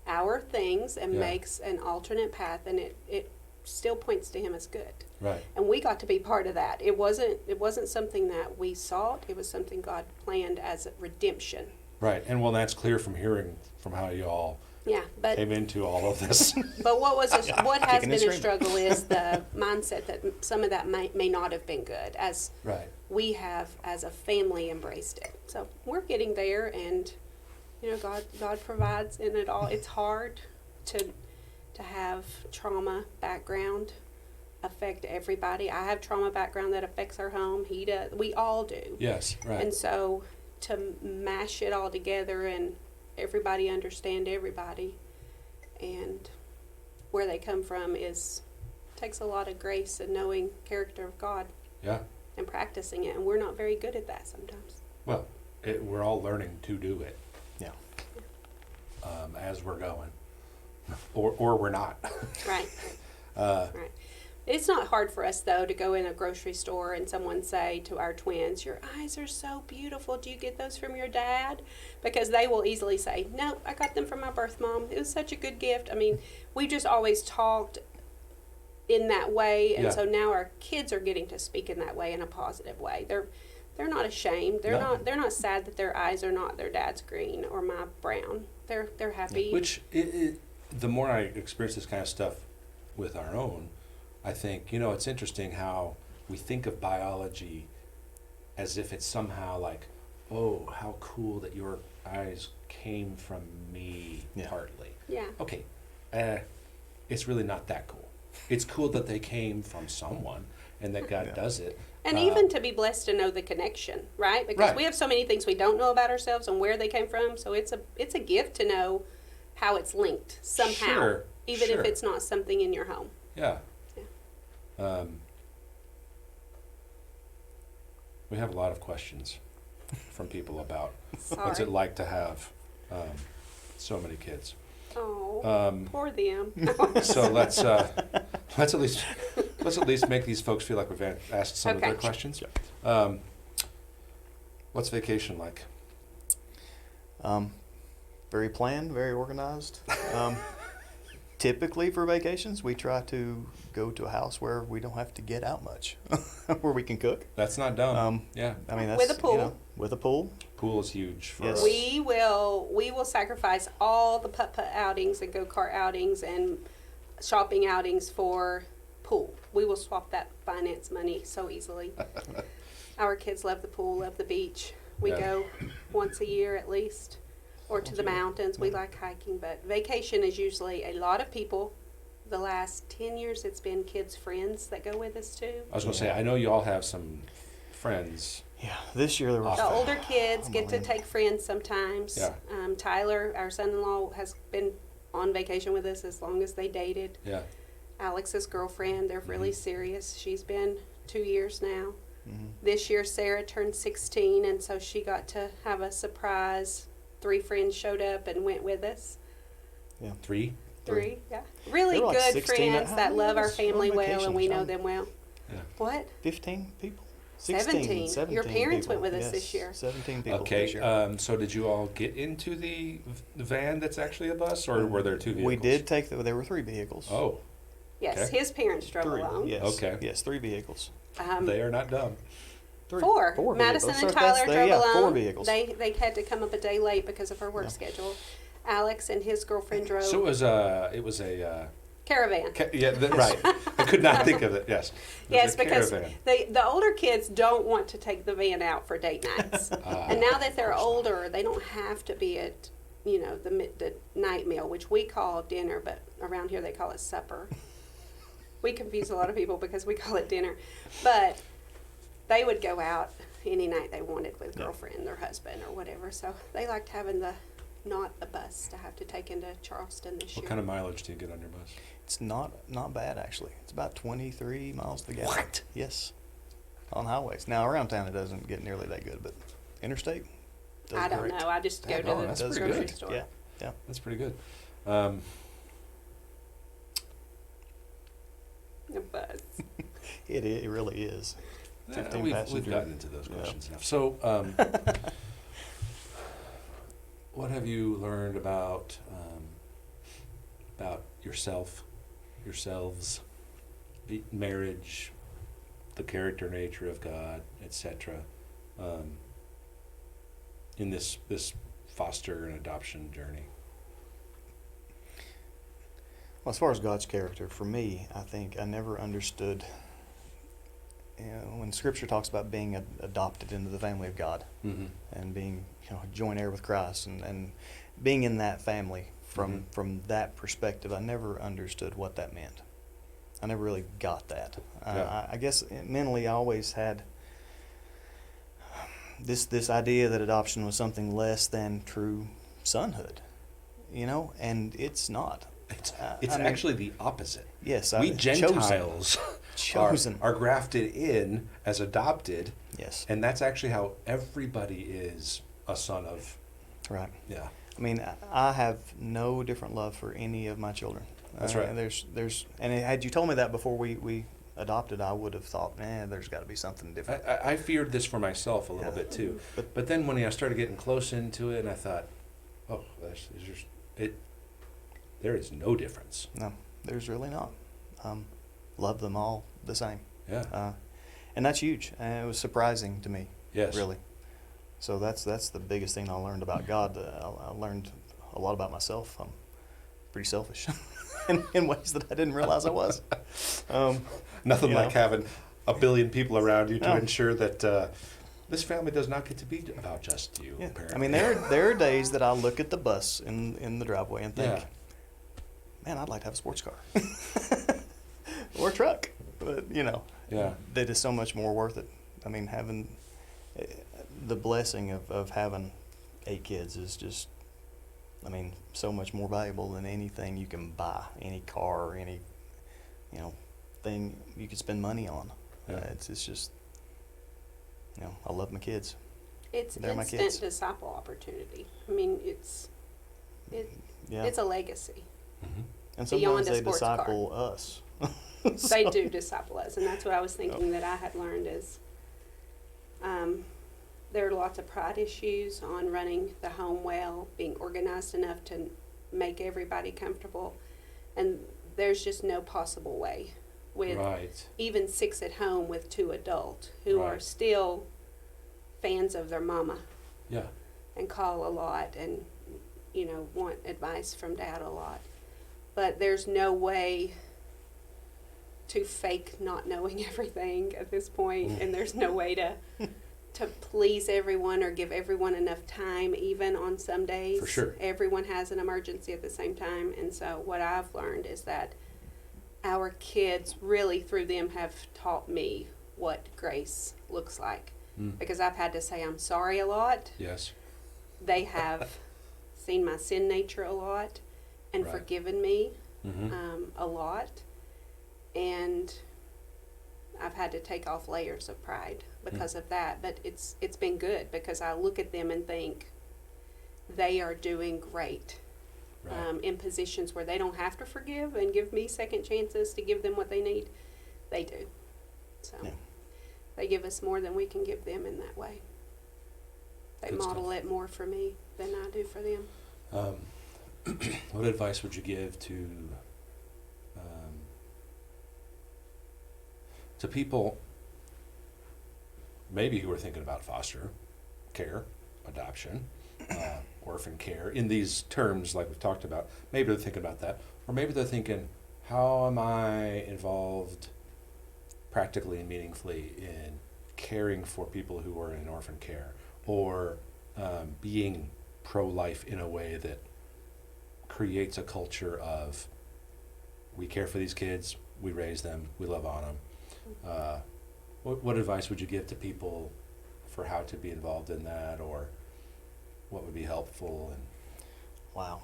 C: our things and
A: Yeah.
C: makes an alternate path, and it still points to Him as good.
A: Right.
C: And we got to be part of that. It wasn't something that we sought. It was something God planned as a redemption.
A: Right. And well, that's clear from hearing from how you all
C: Yeah, but
A: came into all of this.
C: what has
B: Kicking and
C: been a
B: screaming.
C: struggle is the mindset that some of that may not have been good, as
A: Right.
C: we have as a family embraced it. So we're getting there, and God provides in it all. It's hard to have trauma background affect everybody. I have trauma background that affects our home. He does. We all do.
A: Yes. Right.
C: And so to mash it all together and everybody understand everybody and where they come from takes a lot of grace and knowing character of God
A: Yeah.
C: and practicing it. And we're not very good at that sometimes.
A: Well, we're all learning to do it
B: Yeah.
A: as we're going, or we're not.
C: Right. Right. It's not hard for us, though, to go in a grocery store and someone say to our twins, "Your eyes are so beautiful. Do you get those from your dad?" Because they will easily say, "No, I got them from my birth mom. It was such a good gift." I mean, we just always talked in that way, and
A: Yeah.
C: so now our kids are getting to speak in that way, in a positive way. They're not ashamed.
A: No.
C: They're not sad that their eyes are not their dad's green or my brown. They're happy.
A: Which the more I experience this kind of stuff with our own, I think, it's interesting how we think of biology as if it's somehow like, oh, how cool that your eyes came from me,
B: Yeah.
A: partly.
C: Yeah.
A: Okay, it's really not that cool. It's cool that they came from someone and that God
B: Yeah.
A: does it.
C: And even to be blessed to know the connection, right? Because
A: Right.
C: we have so many things we don't know about ourselves and where they came from. So it's a gift to know how it's linked somehow,
A: Sure,
C: even
A: sure.
C: if it's not something in your home.
A: Yeah.
C: Yeah.
A: We have a lot of questions from people about
C: Sorry.
A: what's it like to have so many kids.
C: Oh, poor them.
A: So let's at least make these folks feel like we've asked some of their
C: Okay.
A: questions. What's vacation like?
B: Very planned, very organized. Typically for vacations, we try to go to a house where we don't have to get out much, where we can cook.
A: That's not dumb. Yeah,
B: I mean, that's,
C: With a pool.
B: with a pool.
A: pool is huge for
B: Yes.
A: us.
C: we will sacrifice all the putt-putt outings and go-kart outings and shopping outings for pool. We will swap that finance money so easily. Our kids love the pool, love the beach. We
A: Yeah.
C: go once a year at least, or to the mountains. We like hiking, but vacation is usually a lot of people. The last 10 years, it's been kids' friends that go with us too.
A: I was going to say, I know you all have some friends.
B: Yeah, this year there was.
C: The older kids
B: Oh,
C: get to
B: man.
C: take friends sometimes.
A: Yeah.
C: Tyler, our son-in-law, has been on vacation with us as long as they dated.
A: Yeah.
C: Alex's girlfriend, they're really serious. She's been 2 years now.
B: Mhm.
C: This year, Sarah turned 16, and so she got to have a surprise. 3 friends showed up and went with us.
A: Three?
C: Three, yeah. Really
B: There were like
C: good
B: 16
C: friends
B: at
C: that love our
B: house on
C: family well,
B: vacation
C: and
B: or
C: we know
B: something.
C: them well.
A: Yeah.
C: What?
B: 15 people?
C: 17.
B: 17
C: Your parents
B: people.
C: went with us
B: Yes,
C: this year.
B: 17 people
A: Okay,
B: this year.
A: so did you all get into the van that's actually a bus, or were there 2 vehicles?
B: We did take, there were 3 vehicles.
A: Oh,
C: Yes,
A: Okay.
C: his parents drove
B: 3,
C: along.
B: yes.
A: Okay.
B: Yes, 3 vehicles.
A: they are not dumb.
C: 4.
B: 4
C: Madison
B: vehicles.
C: and
B: So that's
C: Tyler
B: the-
C: drove
B: yeah,
C: along.
B: 4 vehicles.
C: They had to come up a day late because of her work
B: Yeah.
C: schedule. Alex and his girlfriend drove
A: So it was a
C: caravan.
A: right. I could not think of it. Yes. It was
C: Yes,
A: a
C: because
A: caravan.
C: the older kids don't want to take the van out for date nights. And now that they're older, they don't have to be at, the night meal, which we call dinner, but around here they call it supper. We confuse a lot of people because we call it dinner. But they would go out any night they wanted with
B: Yeah.
C: girlfriend or husband or whatever. So they liked having the not a bus to have to take into Charleston this
A: What
C: year.
A: kind of mileage do you get on your bus?
B: It's not bad actually. It's about 23 miles to the gallon.
A: What?
B: Yes, on highways. Now around town it doesn't get nearly that good, but interstate does
C: I don't
B: great.
C: know. I just go to
A: Oh,
C: the
A: that's
B: Does
A: pretty
C: grocery
A: good.
C: store.
B: Yeah, yeah.
A: That's pretty good.
C: A bus.
B: It really is. 15
A: we've
B: passenger.
A: gotten into those
B: Yeah.
A: questions enough. So, what have you learned about yourself, yourselves, marriage, the character, nature of God, etc., in this foster and adoption journey?
B: Well, as far as God's character, for me, I think I never understood, when Scripture talks about being adopted into the family of God
A: Mm-hmm.
B: and being, joint heir with Christ and being in that family from that perspective, I never understood what that meant. I never really got that.
A: Yeah.
B: I guess mentally I always had this idea that adoption was something less than true sonhood, and it's not.
A: It's
B: I mean,
A: actually the opposite.
B: yes,
A: We Gentiles
B: chosen.
A: are grafted in as adopted,
B: Yes,
A: and that's actually how everybody is a son of.
B: right.
A: Yeah,
B: I mean, I have no different love for any of my children.
A: That's right.
B: And had you told me that before we adopted, I would have thought, man, there's got to be something different.
A: I feared this for myself a little
B: Yeah.
A: bit too,
B: But-
A: but then when I started getting close into it, and I thought, oh, there is no difference.
B: No, there's really not. Love them all the same.
A: Yeah.
B: And that's huge. And it was surprising to me,
A: Yes.
B: really. So that's the biggest thing I learned about God. I learned a lot about myself. I'm pretty selfish in ways that I didn't realize I was.
A: Nothing
B: you
A: like
B: know.
A: having a billion people around you to
B: No.
A: ensure that this family does not get to be about just you.
B: Yeah.
A: Apparently.
B: I mean, there are days that I look at the bus in the driveway and think,
A: Yeah.
B: man, I'd like to have a sports car or a truck. But
A: Yeah.
B: that is so much more worth it. I mean, having the blessing of having 8 kids is just, so much more valuable than anything you can buy, any car, or any, thing you could spend money on.
A: Yeah.
B: It's just, I love my kids.
C: It's
B: They're my
C: instant
B: kids.
C: disciple opportunity. I mean, it's
B: Yeah.
C: a legacy.
A: Mhm.
B: And
C: beyond
B: sometimes
C: a
B: they
C: sports car.
B: disciple us.
C: They do disciple us, and that's what I was thinking that I had learned is there are lots of pride issues on running the home well, being organized enough to make everybody comfortable, and there's just no possible way with
A: Right.
C: even 6 at home with 2 adults who are
A: Right.
C: still fans of their mama
A: Yeah.
C: and call a lot and want advice from dad a lot, but there's no way to fake not knowing everything at this point, and there's no way to please everyone or give everyone enough time, even on some days.
A: For sure.
C: Everyone has an emergency at the same time, and so what I've learned is that our kids really through them have taught me what grace looks like, because I've had to say I'm sorry a lot.
A: Yes.
C: They have seen my sin nature a lot and
A: Right.
C: forgiven me
A: Mm-hmm.
C: a lot, and I've had to take off layers of pride because of that, but it's been good because I look at them and think they are doing great
A: Right.
C: in positions where they don't have to forgive and give me second chances to give them what they need. They do. So
B: Yeah.
C: they give us more than we can give them in that way. They
A: Good
C: model
A: stuff.
C: it more for me than I do for them.
A: What advice would you give to people maybe who are thinking about foster care, adoption, orphan care in these terms like we've talked about? Maybe they're thinking about that, or maybe they're thinking, how am I involved practically and meaningfully in caring for people who are in orphan care, or being pro-life in a way that creates a culture of we care for these kids, we raise them, we love on them. What advice would you give to people for how to be involved in that, or what would be helpful? And
B: Wow.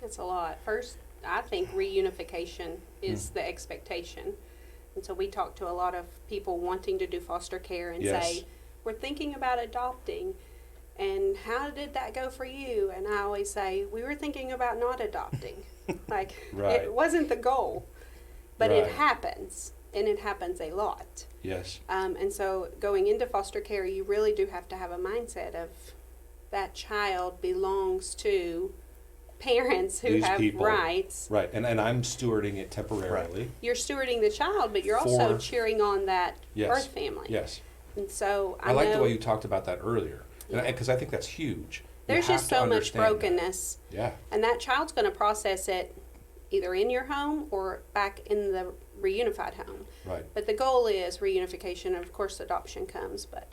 C: It's a lot. First, I think reunification is the expectation. And so we talk to a lot of people wanting to do foster care and
A: Yes.
C: say, we're thinking about adopting. And how did that go for you? And I always say, we were thinking about not adopting. Like,
A: Right.
C: it wasn't the goal. But
A: Right.
C: it happens, and it happens a lot.
A: Yes.
C: And so going into foster care, you really do have to have a mindset of that child belongs to parents who
A: These
C: have
A: people.
C: rights.
A: Right. And I'm stewarding it temporarily.
C: You're stewarding the child, but you're also
A: For-
C: cheering on that
A: Yes.
C: birth family.
A: Yes.
C: And so
A: I like
C: know
A: the way you talked about that earlier.
C: Yeah.
A: Because I think that's huge. You
C: there's
A: have
C: just
A: to
C: so much
A: understand that.
C: brokenness,
A: Yeah.
C: and that child's going to process it either in your home or back in the reunified home.
A: Right.
C: But the goal is reunification, and of course adoption comes, but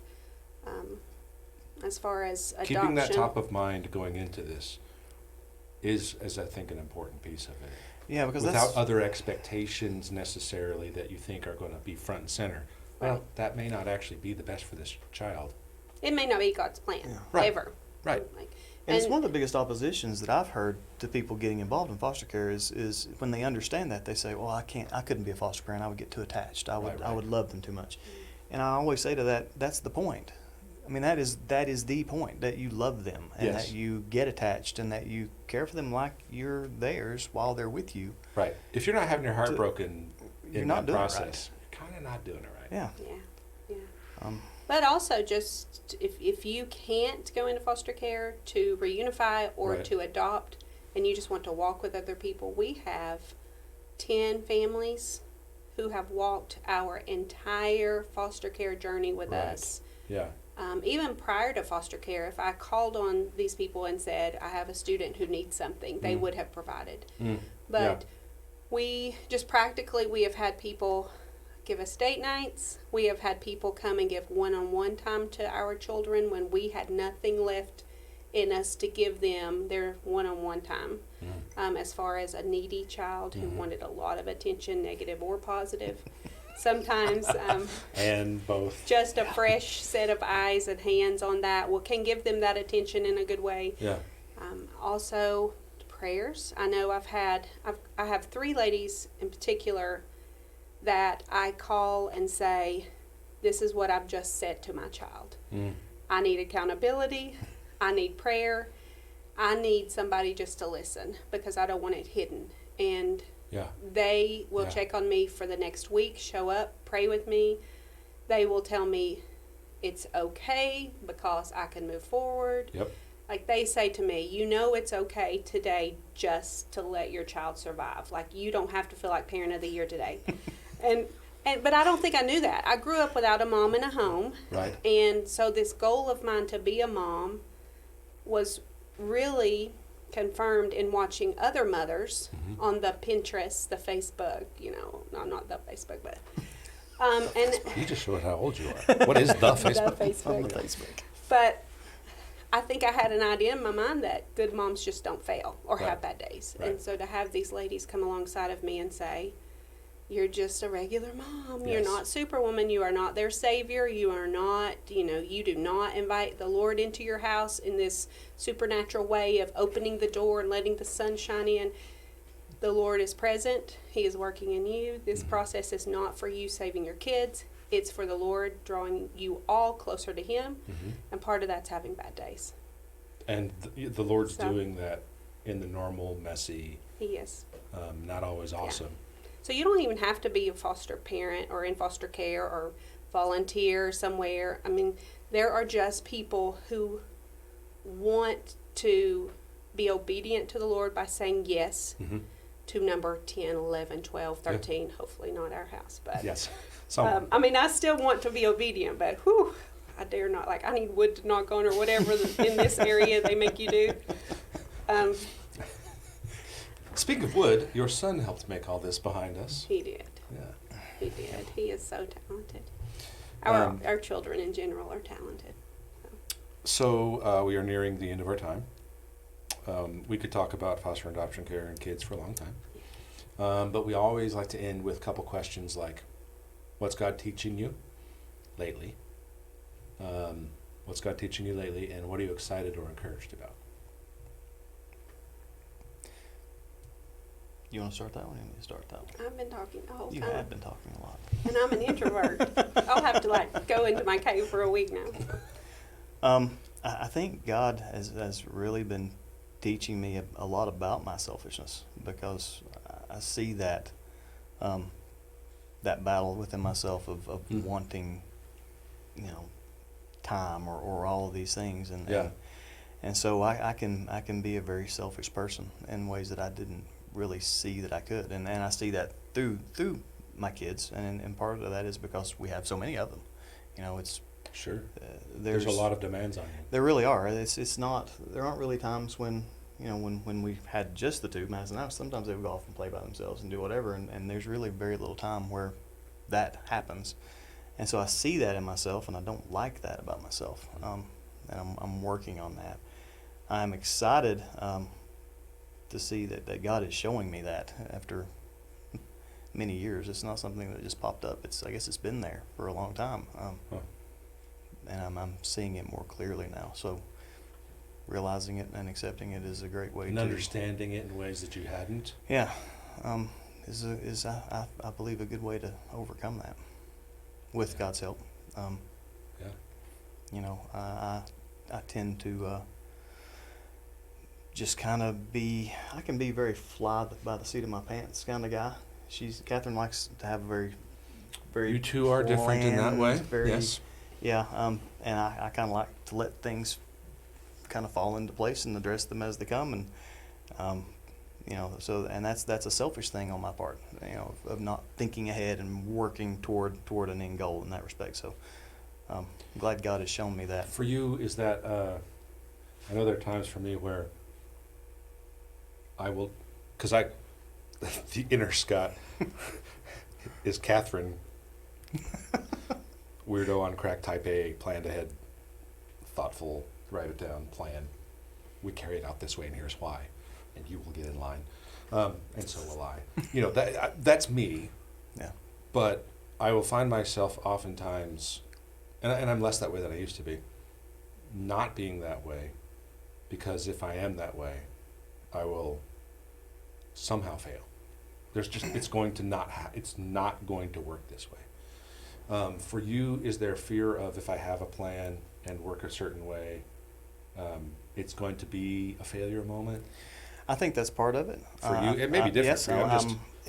C: as far as adoption,
A: Keeping that top of mind going into this is I think, an important piece of it.
B: Yeah, because
A: Without
B: that's
A: other expectations necessarily that you think are going to be front and center. Well,
C: Right.
A: that may not actually be the best for this child.
C: it may not be God's plan
B: Yeah.
A: Right.
C: ever.
A: Right.
C: Like,
B: and it's one of the biggest oppositions that I've heard to people getting involved in foster care is when they understand that they say, "Well, I couldn't be a foster parent. I would get too attached. I
A: Right,
B: I
A: right.
B: would love them too much." And I always say to that, that's the point. I mean, that is the point, that you love them and
A: Yes.
B: that you get attached and that you care for them like you're theirs while they're with you.
A: Right. If you're not having your heart
B: To-
A: broken
B: you're
A: in
B: not
A: that
B: doing it right.
A: process, you're kind of not doing it right.
B: Yeah.
C: yeah.
B: Um,
C: But also, just if you can't go into foster care to reunify or
A: Right.
C: to adopt, and you just want to walk with other people, we have 10 families who have walked our entire foster care journey with
A: Right.
C: us.
A: Yeah.
C: Even prior to foster care, if I called on these people and said, I have a student who needs something, they would have provided. But we just practically, we have had people give us date nights. We have had people come and give one-on-one time to our children when we had nothing left in us to give them their one-on-one time. As far as a needy child who wanted a lot of attention, negative or positive. Sometimes
A: And both.
C: just a fresh set of eyes and hands on that can give them that attention in a good way.
A: Yeah.
C: Also, prayers. I know I have 3 ladies in particular that I call and say, this is what I've just said to my child. I need accountability. I need prayer. I need somebody just to listen because I don't want it hidden. And
A: Yeah.
C: they will
A: Yeah.
C: check on me for the next week, show up, pray with me. They will tell me it's okay because I can move forward.
A: Yep.
C: Like they say to me, you know it's okay today just to let your child survive. Like you don't have to feel like Parent of the Year today. But I don't think I knew that. I grew up without a mom in a home.
A: Right.
C: And so this goal of mine to be a mom was really confirmed in watching other mothers on the Pinterest, the Facebook, no, not the Facebook, but and
A: You just showed how old you are. What is the Facebook?
C: the Facebook.
B: on the Facebook.
C: But I think I had an idea in my mind that good moms just don't fail or
A: Right.
C: have bad days.
A: Right.
C: And so to have these ladies come alongside of me and say, you're just a regular mom. You're
A: Yes.
C: not Superwoman. You are not their savior. You are not, you do not invite the Lord into your house in this supernatural way of opening the door and letting the sun shine in. The Lord is present. He is working in you. This process is not for you saving your kids. It's for the Lord drawing you all closer to Him. And part of that's having bad days.
A: And the Lord's
C: So-
A: doing that in the normal, messy,
C: He is.
A: not always awesome.
C: So you don't even have to be a foster parent or in foster care or volunteer somewhere. I mean, there are just people who want to be obedient to the Lord by saying yes to number 10, 11, 12, 13, hopefully not our house. But
A: Yes. Someone.
C: I mean, I still want to be obedient, but whew, I dare not. Like, I need wood to knock on or whatever in this area they make you do.
A: Speaking of wood, your son helped make all this behind us.
C: He did.
A: Yeah.
C: He did. He is so talented.
A: Um,
C: Our children in general are talented.
A: So we are nearing the end of our time. We could talk about foster and adoption care and kids for a long time. But we always like to end with a couple questions like, what's God teaching you lately? What's God teaching you lately, and what are you excited or encouraged about?
B: You want to start that one? Or you want me to start that one?
C: I've been talking the whole
B: You
C: time.
B: have been talking a lot.
C: And I'm an introvert. I'll have to go into my cave for a week now.
B: I think God has really been teaching me a lot about my selfishness, because I see that that battle within myself of wanting, time or all of these things, and so I can be a very selfish person in ways that I didn't really see that I could, and I see that through my kids, and part of that is because we have so many of them. It's
A: Sure. There's a lot of demands on you.
B: There really are. It's not. There aren't really times when when we had just the two, Madison and I, sometimes they would go off and play by themselves and do whatever, and there's really very little time where that happens, and so I see that in myself, and I don't like that about myself, and I'm working on that. I'm excited to see that God is showing me that after many years. It's not something that just popped up. I guess it's been there for a long time, and I'm seeing it more clearly now. So realizing it and accepting it is a great way
A: and
B: to
A: understanding it in ways that you hadn't.
B: Yeah, is I believe a good way to overcome that with God's help. I tend to just kind of I can be very fly by the seat of my pants kind of guy. Catherine likes to have a very
A: You two are different in that way.
B: Very,
A: yes.
B: Yeah, and I kind of like to let things kind of fall into place and address them as they come, and so that's a selfish thing on my part, of not thinking ahead and working toward an end goal in that respect. So I'm glad God has shown me that.
A: For you, is that I know there are times for me where I will, because the inner Scott is Catherine, weirdo on crack, type A, planned ahead, thoughtful, write it down, plan. We carry it out this way, and here's why, and you will get in line, and so will I. That's me.
B: Yeah.
A: But I will find myself oftentimes, and I'm less that way than I used to be, not being that way, because if I am that way, I will somehow fail. It's not going to work this way. For you, is there fear of, if I have a plan and work a certain way, it's going to be a failure moment?
B: I think that's part of it.
A: For you, it may be different
B: yes,
A: for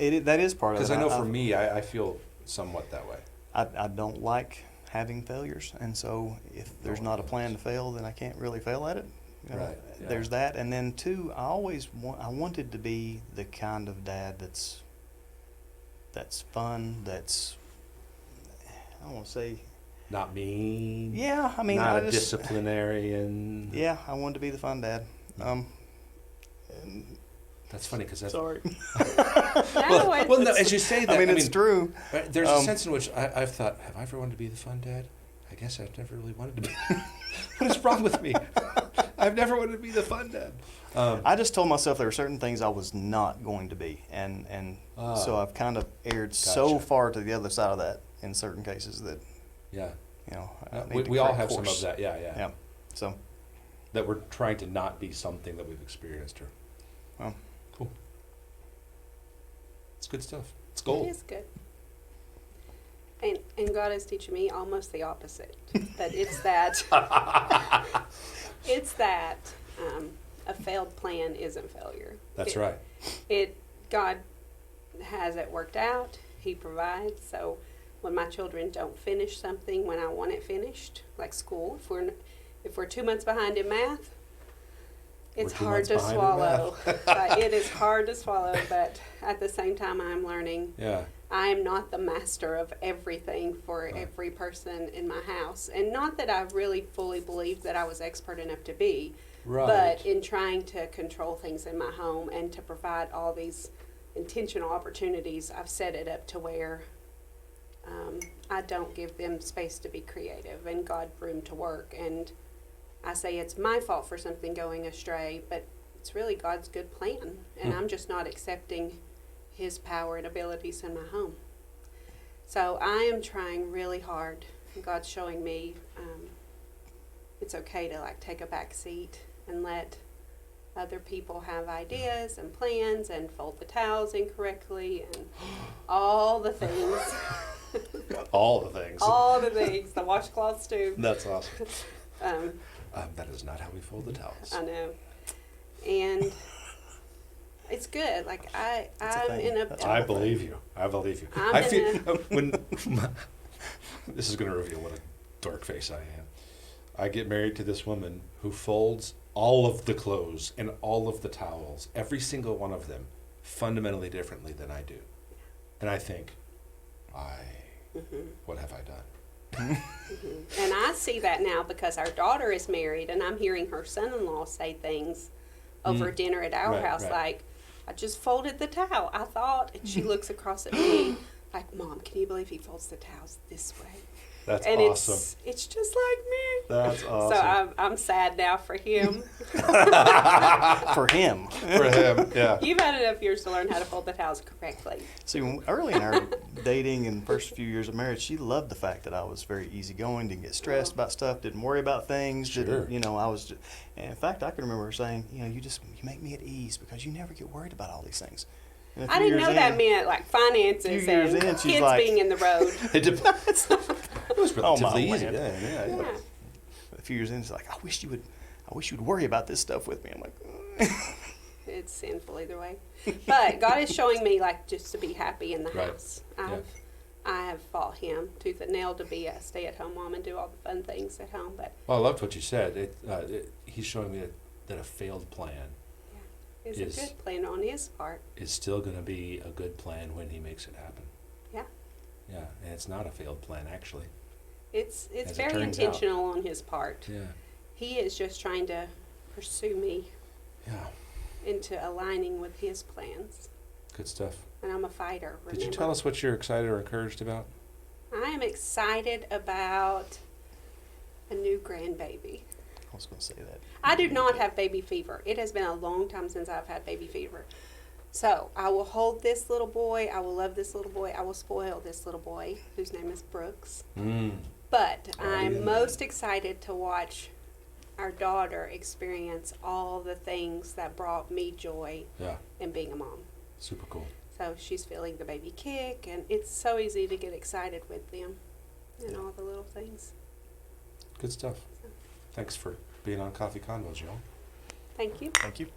A: you.
B: that is part of it.
A: Because I know for me, I feel somewhat that way.
B: I don't like having failures, and so if there's not a plan to fail, then I can't really fail at it.
A: Right. Yeah.
B: There's that, and then two, I wanted to be the kind of dad that's fun, that's, I don't want to say,
A: Not mean.
B: yeah, I mean,
A: not a disciplinarian.
B: Yeah, I wanted to be the fun dad. And
A: That's funny because that's
B: sorry.
A: no, as you say that,
B: I mean, it's true.
A: There's a sense in which I've thought, have I ever wanted to be the fun dad? I guess I've never really wanted to be. What is wrong with me? I've never wanted to be the fun dad.
B: I just told myself there were certain things I was not going to be, and so I've kind of erred so far to the other side of that in certain cases that,
A: Yeah.
B: I need to
A: We all
B: correct
A: have some
B: course.
A: of that. Yeah.
B: So,
A: That we're trying to not be something that we've experienced.
B: well,
A: Cool. It's good stuff. It's gold.
C: It is good. And God is teaching me almost the opposite. That a failed plan isn't failure.
A: That's right.
C: God has it worked out. He provides. So when my children don't finish something when I want it finished, like school, if we're 2 months behind in math, it's hard to swallow. It is hard to swallow, but at the same time, I'm learning.
A: Yeah.
C: I am not the master of everything for every person in my house. And not that I really fully believed that I was expert enough to be,
A: Right.
C: but in trying to control things in my home and to provide all these intentional opportunities, I've set it up to where I don't give them space to be creative and God room to work. And I say it's my fault for something going astray, but it's really God's good plan. And I'm just not accepting His power and abilities in my home. So I am trying really hard. God's showing me it's okay to like take a back seat and let other people have ideas and plans and fold the towels incorrectly and all the things.
A: All the things.
C: All the things. The washcloths too.
A: That's awesome.
C: Um,
A: That is not how we fold the towels.
C: I know. And it's good. Like I'm
B: thing.
C: in a.
B: That's
A: I believe you. I believe you.
C: I'm
A: I
C: in
A: feel when this is going to reveal what a dork face I am. I get married to this woman who folds all of the clothes and all of the towels, every single one of them, fundamentally differently than I do. And I think, what have I done?
C: And I see that now because our daughter is married, and I'm hearing her son-in-law say things over dinner at our
A: Right,
C: house
A: right.
C: like, I just folded the towel, I thought. And she looks across at me like, Mom, can you believe he folds the towels this way?
A: That's
C: And
A: awesome.
C: it's just like me.
A: That's awesome.
C: So I'm sad now for him.
B: For him.
A: For him, yeah.
C: You've had enough years to learn how to fold the towels correctly.
B: See, early in our dating and first few years of marriage, she loved the fact that I was very easygoing, didn't get stressed about stuff, didn't worry about things.
A: Sure.
B: Didn't, I was just, and in fact, I can remember her saying, you make me at ease because you never get worried about all these things. And a
C: I
B: few
C: didn't
B: years
C: know that
B: in-
C: meant like finances
B: Few years
C: and
B: in, she's
C: kids
B: like-
C: being in the road.
A: It was
B: Oh, my
A: relatively easy.
B: land.
A: Yeah.
C: Yeah.
B: A few years in, she's like, I wish you would worry about this stuff with me. I'm like,
C: It's sinful either way. But God is showing me like just to be happy in the
A: Right.
C: house.
A: Yeah.
C: I have fought him tooth and nail to be a stay-at-home mom and do all the fun things at home. But
A: Well, I loved what you said. He's showing me that a failed plan
C: it's
A: Is-
C: a good plan on his part.
A: is still going to be a good plan when he makes it happen.
C: Yeah,
A: Yeah, and it's not a failed plan, actually.
C: it's
A: As it
C: very
A: turns out.
C: intentional on his part.
A: Yeah.
C: He is just trying to pursue me
A: Yeah.
C: into aligning with his plans.
A: Good stuff.
C: And I'm a fighter.
A: Did you
C: remember?
A: tell us what you're excited or encouraged about?
C: I am excited about a new grandbaby.
B: I was going to say that.
C: I do not have baby fever. It has been a long time since I've had baby fever. So I will hold this little boy. I will love this little boy. I will spoil this little boy, whose name is Brooks. But I'm
A: yeah.
C: most excited to watch our daughter experience all the things that brought me joy
A: Yeah.
C: in being a mom.
A: Super cool.
C: So she's feeling the baby kick, and it's so easy to get excited with them and all the little things.
A: Good stuff. Thanks for being on Coffee Convos, y'all.
C: Thank you.
B: Thank you.